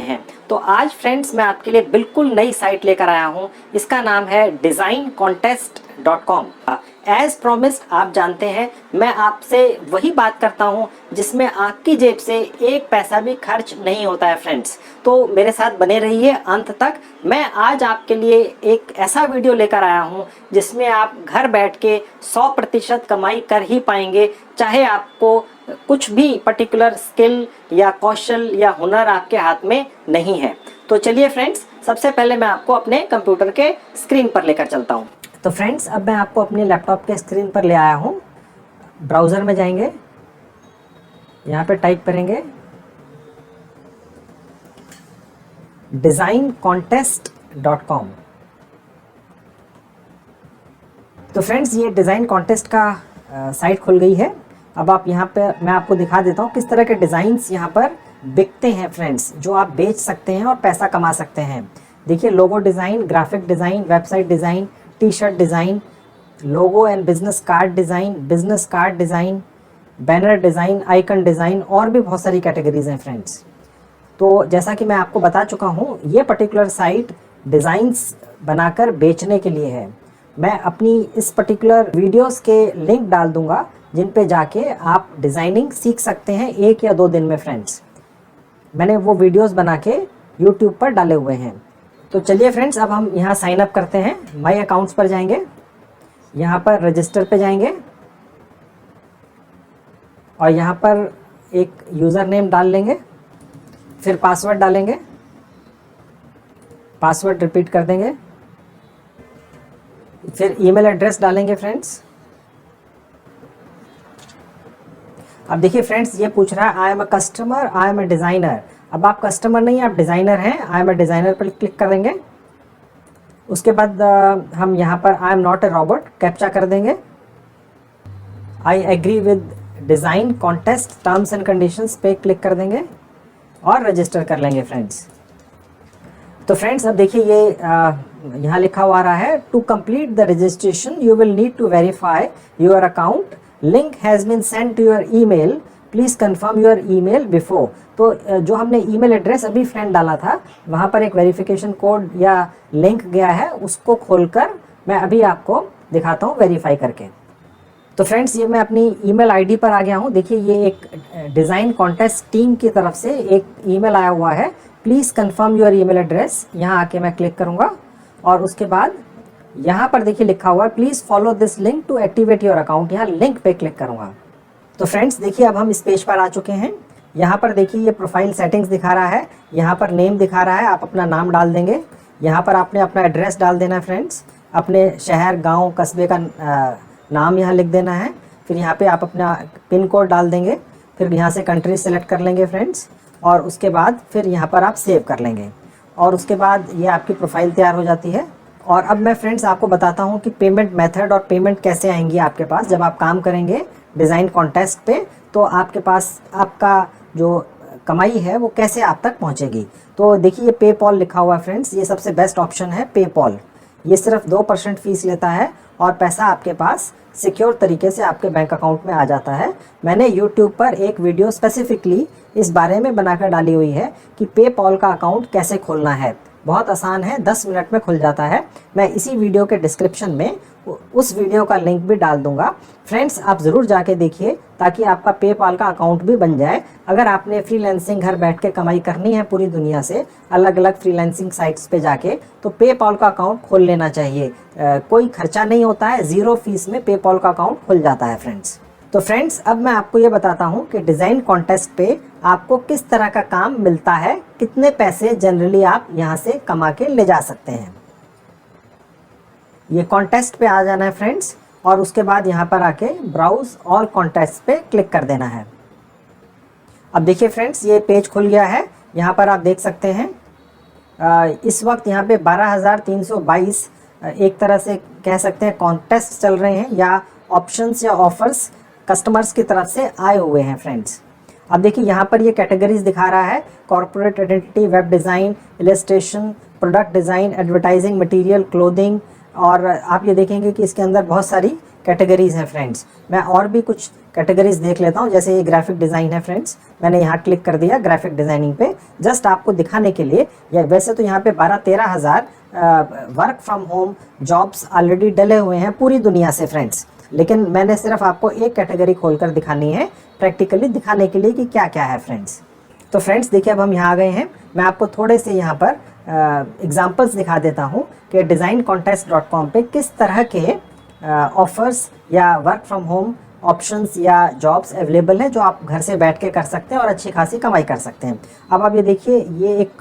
हैं। तो आज फ्रेंड्स मैं आपके लिए बिल्कुल नई साइट लेकर आया हूं। इसका नाम है designcontest.com। एज प्रॉमिस्ड आप जानते हैं मैं आपसे वही बात करता हूं जिसमें आपकी जेब से एक पैसा भी खर्च नहीं होता है फ्रेंड्स। तो मेरे साथ बने रहिए अंत तक। मैं आज आपके लिए एक ऐसा वीडियो लेकर आया हूं जिसमें आप घर बैठ के 100% कमाई कर ही पाएंगे, चाहे आपको कुछ भी पर्टिकुलर स्किल या कौशल या हुनर आपके हाथ में नहीं है। तो चलिए फ्रेंड्स, सबसे पहले मैं आपको अपने कंप्यूटर के स्क्रीन पर लेकर चलता हूं। तो फ्रेंड्स, अब मैं आपको अपने लैपटॉप के स्क्रीन पर ले आया हूं। ब्राउज़र में जाएंगे, यहाँ पे टाइप करेंगे designcontest.com। तो फ्रेंड्स, ये डिज़ाइन कॉन्टेस्ट का साइट खुल गई है। अब आप यहाँ पे मैं आपको दिखा देता हूँ किस तरह के डिज़ाइंस यहाँ पर बिकते हैं फ्रेंड्स, जो आप बेच सकते हैं और पैसा कमा सकते हैं। देखिए, logo design, graphic design, website design, T shirt design, logo and business card design, business card design, banner design, icon design और भी बहुत सारी कैटेगरीज हैं फ्रेंड्स। तो जैसा कि मैं आपको बता चुका हूँ, ये पर्टिकुलर साइट डिज़ाइंस बनाकर बेचने के लिए है। मैं अपनी इस पर्टिकुलर वीडियोस के लिंक डाल दूंगा जिन पे जाके आप डिज़ाइनिंग सीख सकते हैं 1 या 2 दिन में फ्रेंड्स। मैंने वो वीडियोस बना के यूट्यूब पर डाले हुए हैं। तो चलिए फ्रेंड्स, अब हम यहाँ साइन अप करते हैं। माई अकाउंट्स पर जाएंगे, यहाँ पर रजिस्टर पे जाएंगे और यहाँ पर एक यूज़र नेम डाल लेंगे, फिर पासवर्ड डालेंगे, पासवर्ड रिपीट कर देंगे, फिर ईमेल एड्रेस डालेंगे फ्रेंड्स। अब देखिए फ्रेंड्स, ये पूछ रहा है I am a customer, I am a designer. अब आप कस्टमर नहीं, आप डिज़ाइनर हैं। आई एम अ डिज़ाइनर पर क्लिक कर देंगे। उसके बाद हम यहाँ पर I am not a robot captcha कर देंगे। I agree with design contest terms and conditions पे क्लिक कर देंगे और रजिस्टर कर लेंगे फ्रेंड्स। तो फ्रेंड्स, अब देखिए ये यहाँ लिखा हुआ आ रहा है to complete the registration you will need to verify your account, link has been send to your email, please confirm your email before. तो जो हमने ईमेल एड्रेस अभी फ्रेंड डाला था, वहाँ पर एक वेरिफिकेशन कोड या लिंक गया है, उसको खोलकर मैं अभी आपको दिखाता हूँ वेरीफाई करके। तो फ्रेंड्स, ये मैं अपनी ईमेल आईडी पर आ गया हूँ। देखिए, ये एक डिज़ाइन कॉन्टेस्ट टीम की तरफ से एक ईमेल आया हुआ है, please confirm your email address. यहाँ आके मैं क्लिक करूँगा और उसके बाद यहाँ पर देखिए लिखा हुआ है please follow this link to activate your account. यहाँ लिंक पे क्लिक करूँगा। तो फ्रेंड्स, देखिए अब हम इस पेज पर आ चुके हैं। यहाँ पर देखिए ये प्रोफाइल सेटिंग्स दिखा रहा है, यहाँ पर नेम दिखा रहा है, आप अपना नाम डाल देंगे। यहाँ पर आपने अपना एड्रेस डाल देना है फ्रेंड्स, अपने शहर, गाँव, कस्बे का नाम यहाँ लिख देना है। फिर यहाँ पे आप अपना पिन कोड डाल देंगे। फिर यहाँ से कंट्री सेलेक्ट कर लेंगे फ्रेंड्स और उसके बाद फिर यहाँ पर आप सेव कर लेंगे और उसके बाद ये आपकी प्रोफाइल तैयार हो जाती है। और अब मैं फ्रेंड्स आपको बताता हूँ कि पेमेंट मेथड और पेमेंट कैसे आएंगी आपके पास जब आप काम करेंगे डिज़ाइन कॉन्टेस्ट पे। तो आपके पास आपका जो कमाई है वो कैसे आप तक पहुँचेगी। तो देखिए ये पेपॉल लिखा हुआ है फ्रेंड्स, ये सबसे बेस्ट ऑप्शन है पेपॉल। ये सिर्फ 2% फीस लेता है और पैसा आपके पास सिक्योर तरीके से आपके बैंक अकाउंट में आ जाता है। मैंने YouTube पर एक वीडियो स्पेसिफिकली इस बारे में बनाकर डाली हुई है कि पेपॉल का अकाउंट कैसे खोलना है। बहुत आसान है, 10 मिनट में खुल जाता है। मैं इसी वीडियो के डिस्क्रिप्शन में उस वीडियो का लिंक भी डाल दूंगा फ्रेंड्स, आप ज़रूर जाके देखिए ताकि आपका पेपॉल का अकाउंट भी बन जाए। अगर आपने फ्रीलांसिंग घर बैठ के कमाई करनी है पूरी दुनिया से अलग अलग फ्रीलांसिंग साइट्स पे जाके, तो पेपॉल का अकाउंट खोल लेना चाहिए। कोई खर्चा नहीं होता है, 0 फीस में पेपॉल का अकाउंट खुल जाता है फ्रेंड्स। तो फ्रेंड्स, अब मैं आपको ये बताता हूँ कि डिज़ाइन कॉन्टेस्ट पे आपको किस तरह का काम मिलता है, कितने पैसे जनरली आप यहाँ से कमा के ले जा सकते हैं। ये कॉन्टेस्ट पे आ जाना है फ्रेंड्स और उसके बाद यहाँ पर आके ब्राउज ऑल कॉन्टेस्ट पे क्लिक कर देना है। अब देखिए फ्रेंड्स, ये पेज खुल गया है। यहाँ पर आप देख सकते हैं इस वक्त यहाँ पे 12,322 एक तरह से कह सकते हैं कॉन्टेस्ट चल रहे हैं या ऑप्शंस या ऑफर्स कस्टमर्स की तरफ से आए हुए हैं फ्रेंड्स। अब देखिए यहाँ पर ये कैटेगरीज दिखा रहा है, corporate identity, web design, illustration, product design, advertising material, clothing. और आप ये देखेंगे कि इसके अंदर बहुत सारी कैटेगरीज हैं फ्रेंड्स। मैं और भी कुछ कैटेगरीज देख लेता हूँ, जैसे ये ग्राफिक डिज़ाइन है फ्रेंड्स, मैंने यहाँ क्लिक कर दिया ग्राफिक डिज़ाइनिंग पे, जस्ट आपको दिखाने के लिए। या वैसे तो यहाँ पे 12-13 हज़ार work from home jobs already डले हुए हैं पूरी दुनिया से फ्रेंड्स, लेकिन मैंने सिर्फ आपको एक कैटेगरी खोलकर दिखानी है, प्रैक्टिकली दिखाने के लिए कि क्या क्या है फ्रेंड्स। तो फ्रेंड्स देखिए, अब हम यहाँ आ गए हैं। मैं आपको थोड़े से यहाँ पर एग्जांपल्स दिखा देता हूँ कि designcontest.com पे किस तरह के ऑफर्स या वर्क फ्रॉम होम ऑप्शंस या जॉब्स अवेलेबल हैं जो आप घर से बैठ के कर सकते हैं और अच्छी खासी कमाई कर सकते हैं। अब आप ये देखिए, ये एक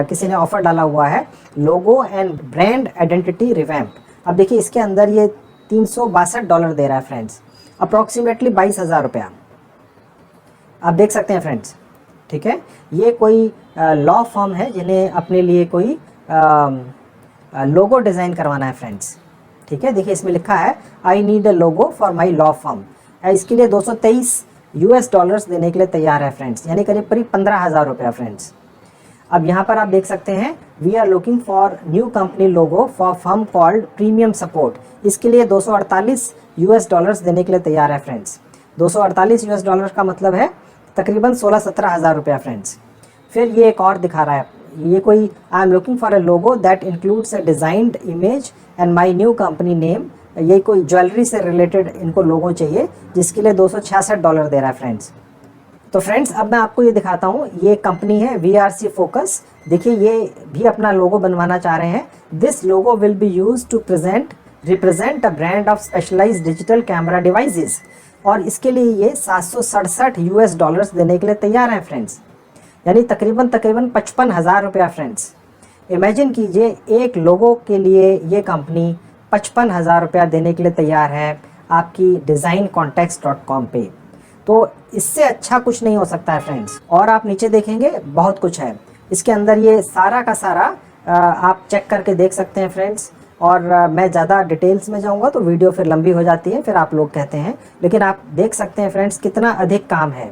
किसी ने ऑफ़र डाला हुआ है, logo and brand identity revamp. अब देखिए इसके अंदर ये $362 दे रहा है फ्रेंड्स, अप्रॉक्सीमेटली 22,000 रुपया। आप देख सकते हैं फ्रेंड्स, ठीक है। ये कोई लॉ फर्म है जिन्हें अपने लिए कोई लोगो डिज़ाइन करवाना है फ्रेंड्स, ठीक है। देखिए इसमें लिखा है I need a logo for my law firm. इसके लिए $223 देने के लिए तैयार है फ्रेंड्स, यानी करीब 15,000 रुपया फ्रेंड्स। अब यहाँ पर आप देख सकते हैं, we are looking for new company logo for firm called premium support. इसके लिए $248 देने के लिए तैयार है फ्रेंड्स। $248 का मतलब है तकरीबन 16-17 हज़ार रुपया फ्रेंड्स। फिर ये एक और दिखा रहा है, ये कोई I am looking for a logo that includes a designed image and my new company name. ये कोई ज्वेलरी से रिलेटेड इनको लोगो चाहिए, जिसके लिए $266 दे रहा है फ्रेंड्स। तो फ्रेंड्स अब मैं आपको ये दिखाता हूँ, ये कंपनी है VRC फोकस। देखिए ये भी अपना लोगो बनवाना चाह रहे हैं। This logo will be use to represent a brand of specialised digital camera devices, और इसके लिए ये $767 देने के लिए तैयार हैं फ्रेंड्स, यानी तकरीबन 55,000 रुपया फ्रेंड्स। इमेजिन कीजिए, एक लोगो के लिए ये कंपनी 55,000 रुपया देने के लिए तैयार है आपकी designcontest.com पे। तो इससे अच्छा कुछ नहीं हो सकता है फ्रेंड्स। और आप नीचे देखेंगे बहुत कुछ है इसके अंदर, ये सारा का सारा आप चेक करके देख सकते हैं फ्रेंड्स। और मैं ज़्यादा डिटेल्स में जाऊंगा तो वीडियो फिर लंबी हो जाती है, फिर आप लोग कहते हैं, लेकिन आप देख सकते हैं फ्रेंड्स कितना अधिक काम है।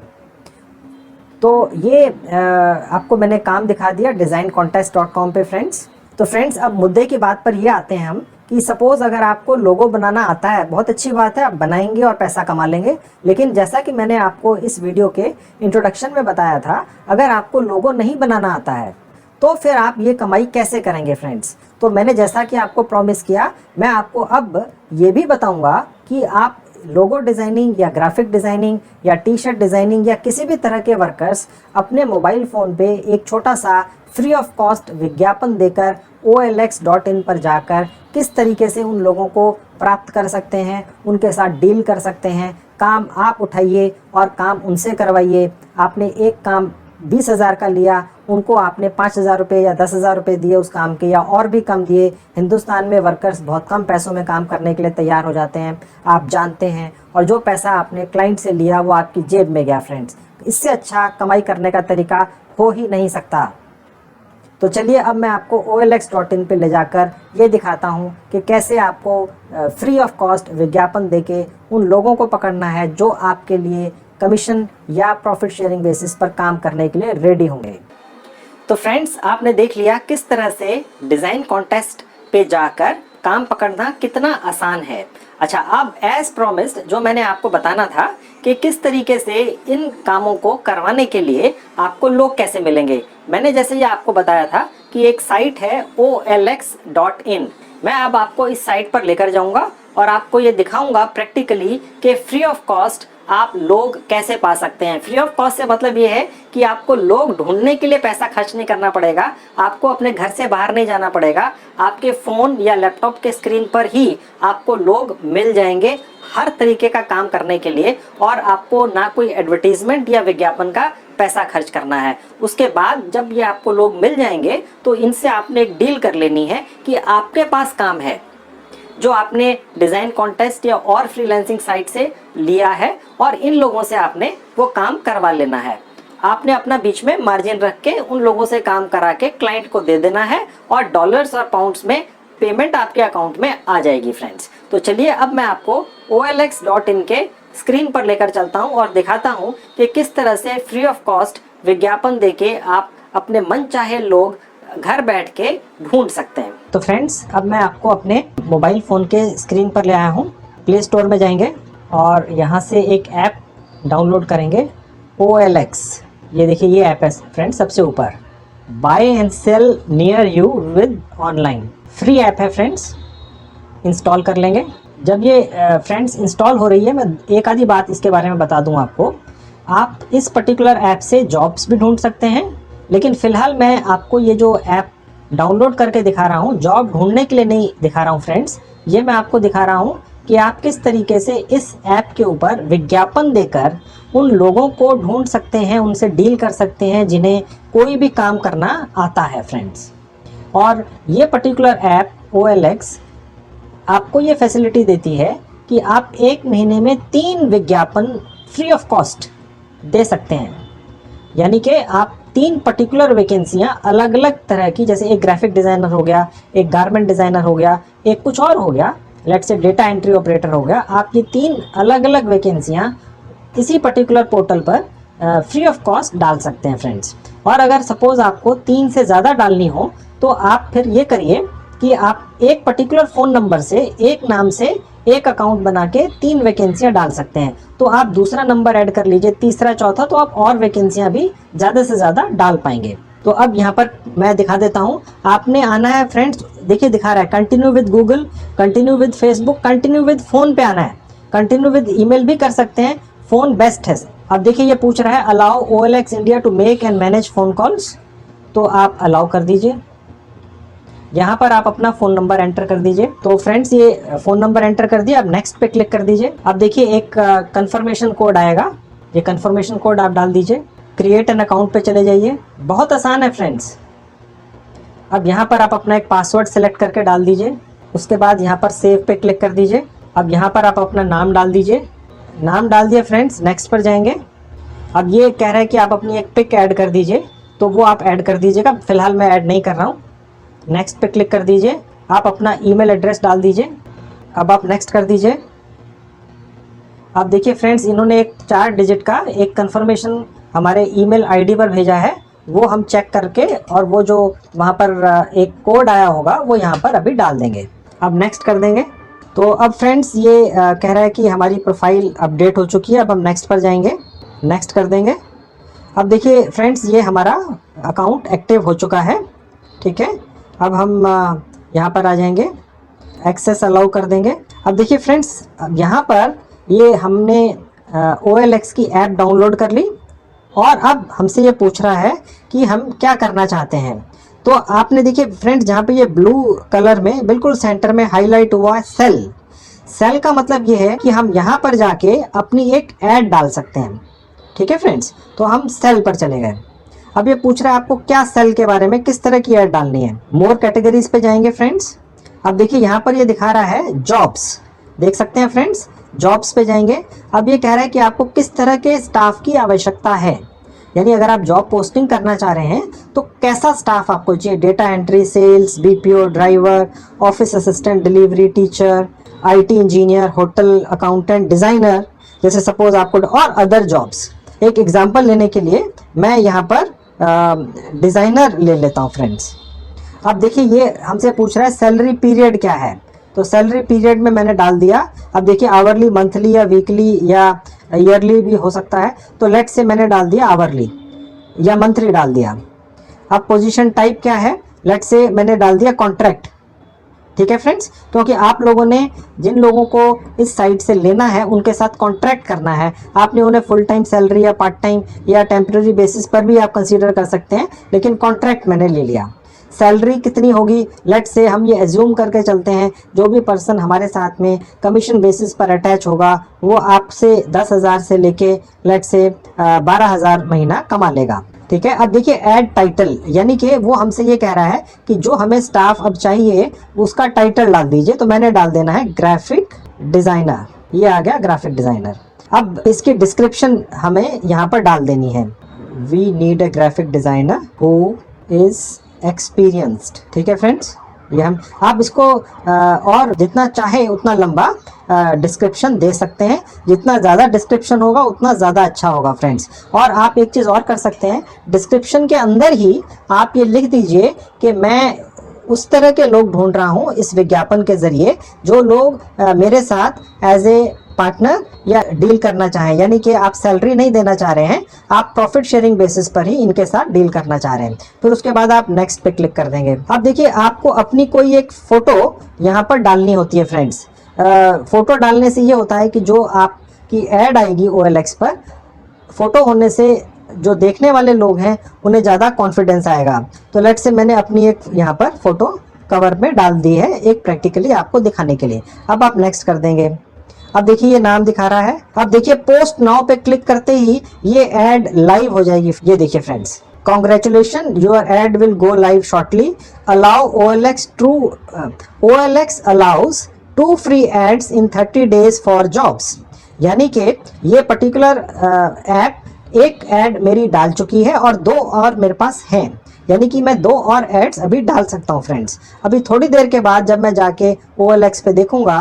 तो ये आपको मैंने काम दिखा दिया designcontest.com पे फ्रेंड्स। तो फ्रेंड्स अब मुद्दे की बात पर ये आते हैं हम कि सपोज़ अगर आपको लोगो बनाना आता है, बहुत अच्छी बात है, आप बनाएंगे और पैसा कमा लेंगे। लेकिन जैसा कि मैंने आपको इस वीडियो के इंट्रोडक्शन में बताया था, अगर आपको लोगो नहीं बनाना आता है तो फिर आप ये कमाई कैसे करेंगे फ्रेंड्स। तो मैंने जैसा कि आपको प्रॉमिस किया, मैं आपको अब ये भी बताऊंगा कि आप लोगो डिज़ाइनिंग या ग्राफिक डिज़ाइनिंग या टी शर्ट डिज़ाइनिंग या किसी भी तरह के वर्कर्स अपने मोबाइल फ़ोन पे एक छोटा सा फ्री ऑफ कॉस्ट विज्ञापन देकर OLX.in पर जाकर किस तरीके से उन लोगों को प्राप्त कर सकते हैं, उनके साथ डील कर सकते हैं। काम आप उठाइए और काम उनसे करवाइए। आपने एक काम 20,000 का लिया, उनको आपने 5,000 रुपये या 10,000 रुपये दिए उस काम के, या और भी कम दिए। हिंदुस्तान में वर्कर्स बहुत कम पैसों में काम करने के लिए तैयार हो जाते हैं, आप जानते हैं। और जो पैसा आपने क्लाइंट से लिया वो आपकी जेब में गया फ्रेंड्स। इससे अच्छा कमाई करने का तरीका हो ही नहीं सकता। तो चलिए अब मैं आपको OLX.in पे ले जाकर ये दिखाता हूँ कि कैसे आपको फ्री ऑफ कॉस्ट विज्ञापन देके उन लोगों को पकड़ना है जो आपके लिए कमीशन या प्रॉफिट शेयरिंग बेसिस पर काम करने के लिए रेडी होंगे। तो फ्रेंड्स आपने देख लिया किस तरह से डिज़ाइन कॉन्टेस्ट पे जाकर काम पकड़ना कितना आसान है। अच्छा, अब एज प्रॉमिस्ड जो मैंने आपको बताना था कि किस तरीके से इन कामों को करवाने के लिए आपको लोग कैसे मिलेंगे। मैंने जैसे ये आपको बताया था कि एक साइट है OLX.in। मैं अब आपको इस साइट पर लेकर जाऊंगा और आपको ये दिखाऊंगा प्रैक्टिकली कि फ्री ऑफ कॉस्ट आप लोग कैसे पा सकते हैं। फ्री ऑफ कॉस्ट से मतलब ये है कि आपको लोग ढूंढने के लिए पैसा खर्च नहीं करना पड़ेगा, आपको अपने घर से बाहर नहीं जाना पड़ेगा, आपके फ़ोन या लैपटॉप के स्क्रीन पर ही आपको लोग मिल जाएंगे हर तरीके का काम करने के लिए, और आपको ना कोई एडवर्टीजमेंट या विज्ञापन का पैसा खर्च करना है। उसके बाद जब ये आपको लोग मिल जाएंगे तो इनसे आपने एक डील कर लेनी है कि आपके पास काम है जो आपने डिज़ाइन कॉन्टेस्ट या और फ्रीलांसिंग साइट से लिया है, और इन लोगों से आपने वो काम करवा लेना है। आपने अपना बीच में मार्जिन रख के उन लोगों से काम करा के क्लाइंट को दे देना है, और डॉलर्स और पाउंड्स में पेमेंट आपके अकाउंट में आ जाएगी फ्रेंड्स। तो चलिए अब मैं आपको OLX.in के स्क्रीन पर लेकर चलता हूं और दिखाता हूं कि किस तरह से फ्री ऑफ कॉस्ट विज्ञापन देके आप अपने मन चाहे लोग घर बैठ के ढूंढ सकते हैं। तो फ्रेंड्स अब मैं आपको अपने मोबाइल फ़ोन के स्क्रीन पर ले आया हूँ। प्ले स्टोर में जाएंगे और यहाँ से एक ऐप डाउनलोड करेंगे, OLX। ये देखिए ये ऐप है फ्रेंड्स सबसे ऊपर, buy and sell near you with online. Free app है फ्रेंड्स, इंस्टॉल कर लेंगे। जब ये फ्रेंड्स इंस्टॉल हो रही है, मैं एक आधी बात इसके बारे में बता दूं आपको। आप इस पर्टिकुलर ऐप से जॉब्स भी ढूंढ सकते हैं, लेकिन फ़िलहाल मैं आपको ये जो ऐप डाउनलोड करके दिखा रहा हूँ, जॉब ढूंढने के लिए नहीं दिखा रहा हूँ फ्रेंड्स। ये मैं आपको दिखा रहा हूँ कि आप किस तरीके से इस ऐप के ऊपर विज्ञापन देकर उन लोगों को ढूंढ सकते हैं, उनसे डील कर सकते हैं जिन्हें कोई भी काम करना आता है फ्रेंड्स। और ये पर्टिकुलर ऐप OLX आपको ये फैसिलिटी देती है कि आप एक महीने में 3 विज्ञापन फ्री ऑफ कॉस्ट दे सकते हैं। यानी कि आप 3 पर्टिकुलर वैकेंसियां अलग अलग तरह की, जैसे एक ग्राफिक डिज़ाइनर हो गया, एक गारमेंट डिज़ाइनर हो गया, एक कुछ और हो गया, let's say data entry operator हो गया। आप ये 3 अलग अलग वैकेंसियां इसी पर्टिकुलर पोर्टल पर फ्री ऑफ कॉस्ट डाल सकते हैं फ्रेंड्स। और अगर सपोज़ आपको 3 से ज़्यादा डालनी हो तो आप फिर ये करिए कि आप एक पर्टिकुलर फ़ोन नंबर से, एक नाम से एक अकाउंट बना के 3 वैकेंसियां डाल सकते हैं। तो आप दूसरा नंबर ऐड कर लीजिए, तीसरा, चौथा, तो आप और वैकेंसियां भी ज़्यादा से ज़्यादा डाल पाएंगे। तो अब यहाँ पर मैं दिखा देता हूँ। आपने आना है फ्रेंड्स, देखिए दिखा रहा है continue with Google, continue with Facebook, continue with phone पे आना है, कंटिन्यू विद ईमेल भी कर सकते हैं, फ़ोन बेस्ट है। अब देखिए ये पूछ रहा है allow OLX India to make and manage phone calls, तो आप अलाउ कर दीजिए। यहाँ पर आप अपना फ़ोन नंबर एंटर कर दीजिए। तो फ्रेंड्स ये फ़ोन नंबर एंटर कर दिया, अब नेक्स्ट पे क्लिक कर दीजिए। अब देखिए एक कंफर्मेशन कोड आएगा, ये कंफर्मेशन कोड आप डाल दीजिए। क्रिएट एन अकाउंट पे चले जाइए, बहुत आसान है फ्रेंड्स। अब यहाँ पर आप अपना एक पासवर्ड सेलेक्ट करके डाल दीजिए। उसके बाद यहाँ पर सेव पे क्लिक कर दीजिए। अब यहाँ पर आप अपना नाम डाल दीजिए। नाम डाल दिया फ्रेंड्स, नेक्स्ट पर जाएंगे। अब ये कह रहा है कि आप अपनी एक पिक ऐड कर दीजिए, तो वो आप ऐड कर दीजिएगा। फिलहाल मैं ऐड नहीं कर रहा हूँ। नेक्स्ट पे क्लिक कर दीजिए। आप अपना ईमेल एड्रेस डाल दीजिए। अब आप नेक्स्ट कर दीजिए। अब देखिए फ्रेंड्स इन्होंने एक 4 डिजिट का एक कंफर्मेशन हमारे ईमेल आईडी पर भेजा है, वो हम चेक करके और वो जो वहाँ पर एक कोड आया होगा वो यहाँ पर अभी डाल देंगे। अब नेक्स्ट कर देंगे। तो अब फ्रेंड्स ये कह रहा है कि हमारी प्रोफाइल अपडेट हो चुकी है। अब हम नेक्स्ट पर जाएंगे, नेक्स्ट कर देंगे। अब देखिए फ्रेंड्स ये हमारा अकाउंट एक्टिव हो चुका है, ठीक है। अब हम यहाँ पर आ जाएंगे, एक्सेस अलाउ कर देंगे। अब देखिए फ्रेंड्स यहाँ पर ये हमने OLX की ऐप डाउनलोड कर ली और अब हमसे ये पूछ रहा है कि हम क्या करना चाहते हैं। तो आपने देखिए फ्रेंड्स जहाँ पे ये ब्लू कलर में बिल्कुल सेंटर में हाईलाइट हुआ है सेल, सेल का मतलब ये है कि हम यहाँ पर जाके अपनी एक ऐड डाल सकते हैं, ठीक है फ्रेंड्स। तो हम सेल पर चले गए। अब ये पूछ रहा है आपको क्या सेल के बारे में, किस तरह की ऐड डालनी है। मोर कैटेगरीज पे जाएंगे फ्रेंड्स। अब देखिए यहाँ पर ये दिखा रहा है जॉब्स, देख सकते हैं फ्रेंड्स, जॉब्स पे जाएंगे। अब ये कह रहा है कि आपको किस तरह के स्टाफ की आवश्यकता है, यानी अगर आप जॉब पोस्टिंग करना चाह रहे हैं तो कैसा स्टाफ आपको चाहिए। Data entry, sales, BPO, driver, office assistant, delivery, teacher, IT engineer, hotel accountant, designer, जैसे सपोज आपको, और अदर जॉब्स। एक एग्जांपल लेने के लिए मैं यहाँ पर डिज़ाइनर ले लेता हूँ फ्रेंड्स। अब देखिए ये हमसे पूछ रहा है सैलरी पीरियड क्या है, तो सैलरी पीरियड में मैंने डाल दिया। अब देखिए आवरली, मंथली या वीकली या ईयरली भी हो सकता है, तो लेट से मैंने डाल दिया आवरली या मंथली डाल दिया। अब पोजीशन टाइप क्या है, लेट से मैंने डाल दिया कॉन्ट्रैक्ट, ठीक है फ्रेंड्स, क्योंकि आप लोगों ने जिन लोगों को इस साइट से लेना है उनके साथ कॉन्ट्रैक्ट करना है। आपने उन्हें फुल टाइम सैलरी या पार्ट टाइम या टेम्प्रेरी बेसिस पर भी आप कंसीडर कर सकते हैं, लेकिन कॉन्ट्रैक्ट मैंने ले लिया। सैलरी कितनी होगी, लेट से हम ये एज्यूम करके चलते हैं जो भी पर्सन हमारे साथ में कमीशन बेसिस पर अटैच होगा वो आपसे 10,000 से लेके लेट से 12,000 महीना कमा लेगा, ठीक है। अब देखिए ऐड टाइटल, यानी कि वो हमसे ये कह रहा है कि जो हमें स्टाफ अब चाहिए उसका टाइटल डाल दीजिए। तो मैंने डाल देना है ग्राफिक डिज़ाइनर, ये आ गया ग्राफिक डिज़ाइनर। अब इसकी डिस्क्रिप्शन हमें यहाँ पर डाल देनी है, we need a graphic designer who is experienced, ठीक है फ्रेंड्स। ये हम आप इसको और जितना चाहे उतना लंबा डिस्क्रिप्शन दे सकते हैं, जितना ज़्यादा डिस्क्रिप्शन होगा उतना ज़्यादा अच्छा होगा फ्रेंड्स। और आप एक चीज़ और कर सकते हैं, डिस्क्रिप्शन के अंदर ही आप ये लिख दीजिए कि मैं उस तरह के लोग ढूंढ रहा हूँ इस विज्ञापन के जरिए जो लोग मेरे साथ एज ए पार्टनर या डील करना चाहें, यानी कि आप सैलरी नहीं देना चाह रहे हैं, आप प्रॉफिट शेयरिंग बेसिस पर ही इनके साथ डील करना चाह रहे हैं। फिर उसके बाद आप नेक्स्ट पे क्लिक कर देंगे। अब देखिए आपको अपनी कोई एक फोटो यहाँ पर डालनी होती है फ्रेंड्स। फोटो डालने से ये होता है कि जो आपकी ऐड आएगी OLX पर, फोटो होने से जो देखने वाले लोग हैं उन्हें ज़्यादा कॉन्फिडेंस आएगा। तो लेट्स से मैंने अपनी एक यहाँ पर फोटो कवर में डाल दी है, एक प्रैक्टिकली आपको दिखाने के लिए। अब आप नेक्स्ट कर देंगे। अब देखिए ये नाम दिखा रहा है। अब देखिए पोस्ट नाउ पे क्लिक करते ही ये ऐड लाइव हो जाएगी। ये देखिए friends, congratulation, your ad will go live shortly, allow OLX allows 2 free ads in 30 days for jobs. यानी कि ये पर्टिकुलर ऐप एक ऐड मेरी डाल चुकी है और 2 और मेरे पास हैं, यानी कि मैं 2 और एड्स अभी डाल सकता हूं फ्रेंड्स। अभी थोड़ी देर के बाद जब मैं जाके OLX पे देखूंगा,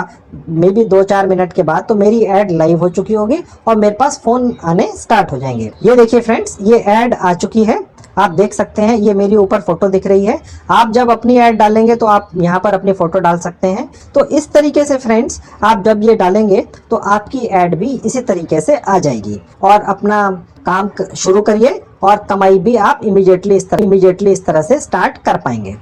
मे बी 2-4 मिनट के बाद, तो मेरी ऐड लाइव हो चुकी होगी और मेरे पास फोन आने स्टार्ट हो जाएंगे। ये देखिए फ्रेंड्स, ये ऐड आ चुकी है, आप देख सकते हैं। ये मेरी ऊपर फोटो दिख रही है। आप जब अपनी ऐड डालेंगे तो आप यहाँ पर अपनी फोटो डाल सकते हैं। तो इस तरीके से फ्रेंड्स, आप जब ये डालेंगे तो आपकी ऐड भी इसी तरीके से आ जाएगी और अपना काम शुरू करिए और कमाई भी आप इमीडिएटली इस तरह से स्टार्ट कर पाएंगे।